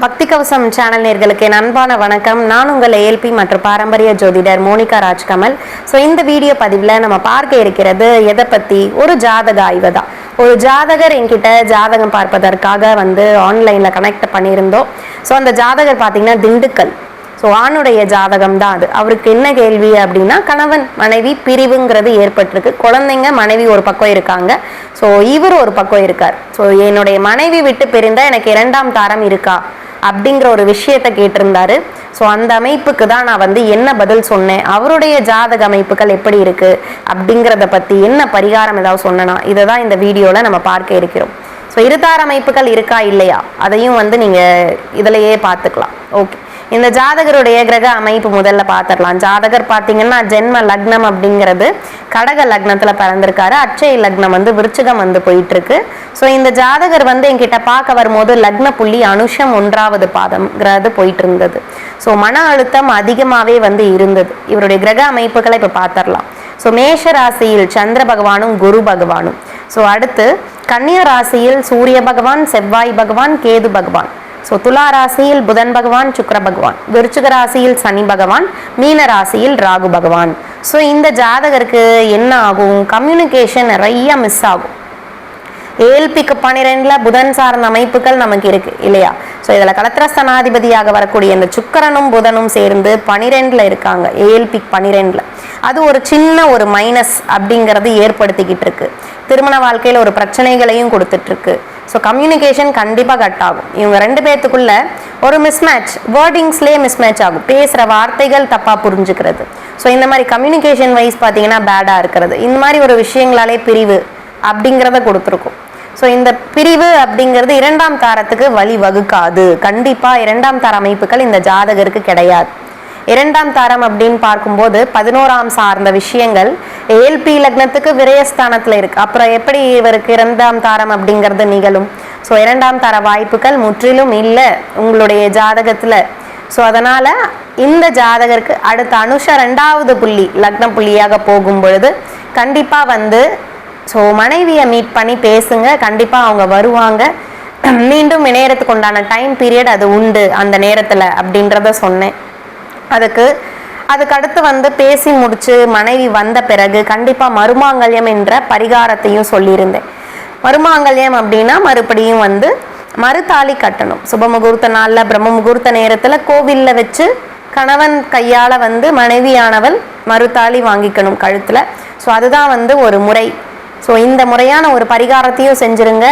பக்தி கவசம் சேனல் நேர்களுக்கு அன்பான வணக்கம். நான் உங்கள் ஏஎல்பி மற்றும் பாரம்பரிய ஜோதிடர் மோனிகா ராஜ்கமல். ஸோ இந்த வீடியோ பதிவில் நம்ம பார்க்க இருக்கிறது எதை பற்றி, ஒரு ஜாதக ஆய்வு தான். ஒரு ஜாதகர் என்கிட்ட ஜாதகம் பார்ப்பதற்காக ஆன்லைனில் கனெக்ட் பண்ணியிருந்தோம். ஸோ அந்த ஜாதகர் பார்த்தீங்கன்னா திண்டுக்கல். ஸோ ஆணுடைய ஜாதகம் தான் அது. அவருக்கு என்ன கேள்வி அப்படின்னா, கணவன் மனைவி பிரிவுங்கிறது ஏற்பட்டிருக்கு. குழந்தைங்க மனைவி ஒரு பக்கம் இருக்காங்க, ஸோ இவர் ஒரு பக்கம் இருக்கார். ஸோ என்னுடைய மனைவி விட்டு பிரிந்தா எனக்கு 2ஆம் தாரம் இருக்கா அப்படிங்கிற ஒரு விஷயத்த கேட்டிருந்தாரு. ஸோ அந்த அமைப்புக்கு தான் நான் என்ன பதில் சொன்னேன், அவருடைய ஜாதக அமைப்புகள் எப்படி இருக்கு அப்படிங்கிறத பற்றி என்ன பரிகாரம் ஏதாவது சொன்னனா, இதை தான் இந்த வீடியோவில் நம்ம பார்க்க இருக்கிறோம். ஸோ இருதார அமைப்புகள் இருக்கா இல்லையா அதையும் நீங்கள் இதிலையே பார்த்துக்கலாம். ஓகே, இந்த ஜாதகருடைய கிரக அமைப்பு முதல்ல பார்த்துடலாம். ஜாதகர் பார்த்தீங்கன்னா ஜென்ம லக்னம் அப்படிங்கிறது கடக லக்னத்தில் பிறந்திருக்காரு. அட்சய லக்னம் விருச்சிகம் போயிட்டு இருக்கு. ஸோ இந்த ஜாதகர் என்கிட்ட பார்க்க வரும்போது லக்ன புள்ளி அனுஷம் 1வது பாதம்ங்கிறது போயிட்டு இருந்தது. ஸோ மன அழுத்தம் அதிகமாகவே இருந்தது. இவருடைய கிரக அமைப்புகளை இப்போ பார்த்துடலாம். ஸோ மேஷ ராசியில் சந்திர பகவானும் குரு பகவானும். ஸோ அடுத்து கன்னியா ராசியில் சூரிய பகவான், செவ்வாய் பகவான், கேது பகவான். ஸோ துலா ராசியில் புதன் பகவான், சுக்கிர பகவான். விருச்சிக ராசியில் சனி பகவான், மீன ராசியில் ராகு பகவான். ஸோ இந்த ஜாதகருக்கு என்ன ஆகும், கம்யூனிகேஷன் நிறைய மிஸ் ஆகும். ஏஎல்பிக்கு 12ல் புதன் சார்ந்த அமைப்புகள் நமக்கு இருக்கு இல்லையா. ஸோ இதில் கலத்திரஸ்தனாதிபதியாக வரக்கூடிய இந்த சுக்கிரனும் புதனும் சேர்ந்து 12ல் இருக்காங்க. ஏஎல்பி 12ல் அது ஒரு சின்ன ஒரு மைனஸ் அப்படிங்கிறது ஏற்படுத்திக்கிட்டு இருக்கு. திருமண வாழ்க்கையில் ஒரு பிரச்சனைகளையும் கொடுத்துட்டு இருக்கு. ஸோ கம்யூனிகேஷன் கண்டிப்பாக கட் ஆகும். இவங்க 2 பேர்த்துக்குள்ள ஒரு மிஸ்மேட்ச், வேர்டிங்ஸ்லேயே மிஸ்மேட்ச் ஆகும். பேசுகிற வார்த்தைகள் தப்பாக புரிஞ்சுக்கிறது. ஸோ இந்த மாதிரி கம்யூனிகேஷன் வைஸ் பார்த்தீங்கன்னா பேடாக இருக்கிறது. இந்த மாதிரி ஒரு விஷயங்களாலே பிரிவு அப்படிங்கிறத கொடுத்துருக்கும். ஸோ இந்த பிரிவு அப்படிங்கிறது 2ஆம் தாரத்துக்கு வழி வகுக்காது. கண்டிப்பாக 2ஆம் தார அமைப்புகள் இந்த ஜாதகருக்கு கிடையாது. 2ஆம் தாரம் அப்படின்னு பார்க்கும்போது 11ஆம் சார்ந்த விஷயங்கள் ஏஎல்பி லக்னத்துக்கு விரயஸ்தானத்தில் இருக்கு. அப்புறம் எப்படி இவருக்கு 2ஆம் தாரம் அப்படிங்கிறது நிகழும்? ஸோ 2ஆம் தார வாய்ப்புகள் முற்றிலும் இல்லை உங்களுடைய ஜாதகத்தில். ஸோ அதனால் இந்த ஜாதகருக்கு அடுத்த அனுஷ 2வது புள்ளி லக்ன புள்ளியாக போகும் பொழுது கண்டிப்பாக ஸோ மனைவியை மீட் பண்ணி பேசுங்க. கண்டிப்பாக அவங்க வருவாங்க. மீண்டும் இணையறதுக்கு உண்டான டைம் பீரியட் அது உண்டு அந்த நேரத்தில் அப்படின்றத சொன்னேன். அதுக்கு அடுத்து பேசி முடிச்சு மனைவி வந்த பிறகு கண்டிப்பாக மருமாங்கல்யம் என்ற பரிகாரத்தையும் சொல்லியிருந்தேன். மருமாங்கல்யம் அப்படின்னா மறுபடியும் மறுதாலி கட்டணும். சுப முகூர்த்த நாளில் பிரம்ம முகூர்த்த நேரத்தில் கோவிலில் வச்சு கணவன் கையால் மனைவியானவள் மறுதாலி வாங்கிக்கணும் கழுத்தில். ஸோ அதுதான் ஒரு முறை. ஸோ இந்த முறையான ஒரு பரிகாரத்தையும் செஞ்சுருங்க.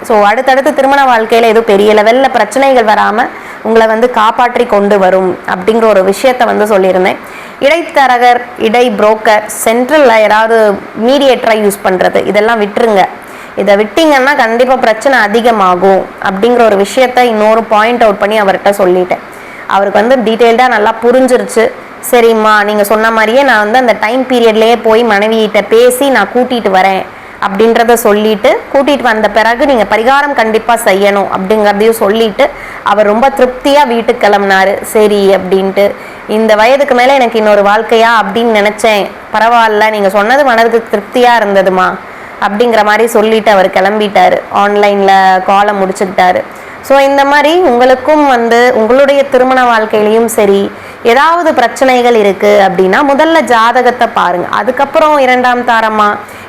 ஸோ அடுத்தடுத்து திருமண வாழ்க்கையில் எதுவும் பெரிய லெவலில் பிரச்சனைகள் வராமல் உங்களை காப்பாற்றி கொண்டு வரும் அப்படிங்கிற ஒரு விஷயத்த சொல்லியிருந்தேன். இடைத்தரகர், இடை புரோக்கர், சென்ட்ரலில் யாராவது மீடியேட்டராக யூஸ் பண்ணுறது இதெல்லாம் விட்டுருங்க. இதை விட்டிங்கன்னா கண்டிப்பாக பிரச்சனை அதிகமாகும் அப்படிங்கிற ஒரு விஷயத்த இன்னொரு பாயிண்ட் அவுட் பண்ணி அவர்கிட்ட சொல்லிட்டேன். அவருக்கு டீட்டெயில்டாக நல்லா புரிஞ்சிருச்சு. சரிம்மா, நீங்கள் சொன்ன மாதிரியே நான் அந்த டைம் பீரியட்லேயே போய் மனைவியிட்ட பேசி நான் கூட்டிகிட்டு வரேன் அப்படின்றத சொல்லிட்டு, கூட்டிகிட்டு வந்த பிறகு நீங்கள் பரிகாரம் கண்டிப்பாக செய்யணும் அப்படிங்கிறதையும் சொல்லிட்டு அவர் ரொம்ப திருப்தியாக வீட்டுக்கு கிளம்புனாரு. சரி அப்படின்ட்டு, இந்த வயதுக்கு மேலே எனக்கு இன்னொரு வாழ்க்கையா அப்படின்னு நினச்சேன், பரவாயில்ல நீங்கள் சொன்னது மனதுக்கு திருப்தியாக இருந்ததுமா அப்படிங்கிற மாதிரி சொல்லிட்டு அவர் கிளம்பிட்டாரு. ஆன்லைனில் காலை முடிச்சுக்கிட்டாரு. ஸோ இந்த மாதிரி உங்களுக்கும் உங்களுடைய திருமண வாழ்க்கையிலையும் சரி ஏதாவது பிரச்சனைகள் இருக்குது அப்படின்னா முதல்ல ஜாதகத்தை பாருங்கள். அதுக்கப்புறம் 2ஆம் தாரமா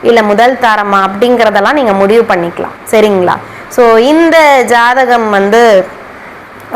இல்லை முதல் தாரமா அப்படிங்கிறதெல்லாம் நீங்கள் முடிவு பண்ணிக்கலாம். சரிங்களா? ஸோ இந்த ஜாதகம்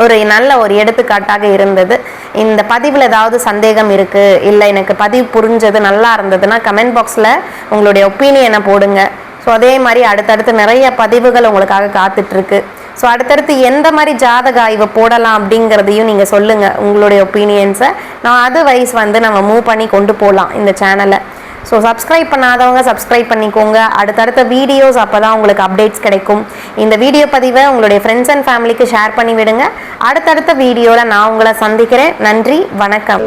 ஒரு நல்ல ஒரு எடுத்துக்காட்டாக இருந்தது. இந்த பதிவில் ஏதாவது சந்தேகம் இருக்குது, இல்லை எனக்கு பதிவு புரிஞ்சது நல்லா இருந்ததுன்னா கமெண்ட் பாக்ஸில் உங்களுடைய ஒப்பீனியனை போடுங்க. ஸோ அதே மாதிரி அடுத்தடுத்து நிறைய பதிவுகள் உங்களுக்காக காத்துட்ருக்கு. ஸோ அடுத்தடுத்து எந்த மாதிரி ஜாதக ஆய்வு போடலாம் அப்படிங்கிறதையும் நீங்கள் சொல்லுங்கள், உங்களுடைய ஒப்பீனியன்ஸை. நான் அது வைஸ் நம்ம மூவ் பண்ணி கொண்டு போகலாம் இந்த சேனலை. ஸோ சப்ஸ்கிரைப் பண்ணாதவங்க சப்ஸ்கிரைப் பண்ணிக்கோங்க. அடுத்தடுத்த வீடியோஸ் அப்போ தான் உங்களுக்கு அப்டேட்ஸ் கிடைக்கும். இந்த வீடியோ பதிவை உங்களுடைய ஃப்ரெண்ட்ஸ் அண்ட் ஃபேமிலிக்கு ஷேர் பண்ணி விடுங்க. அடுத்தடுத்த வீடியோவில் நான் உங்களை சந்திக்கிறேன். நன்றி, வணக்கம்.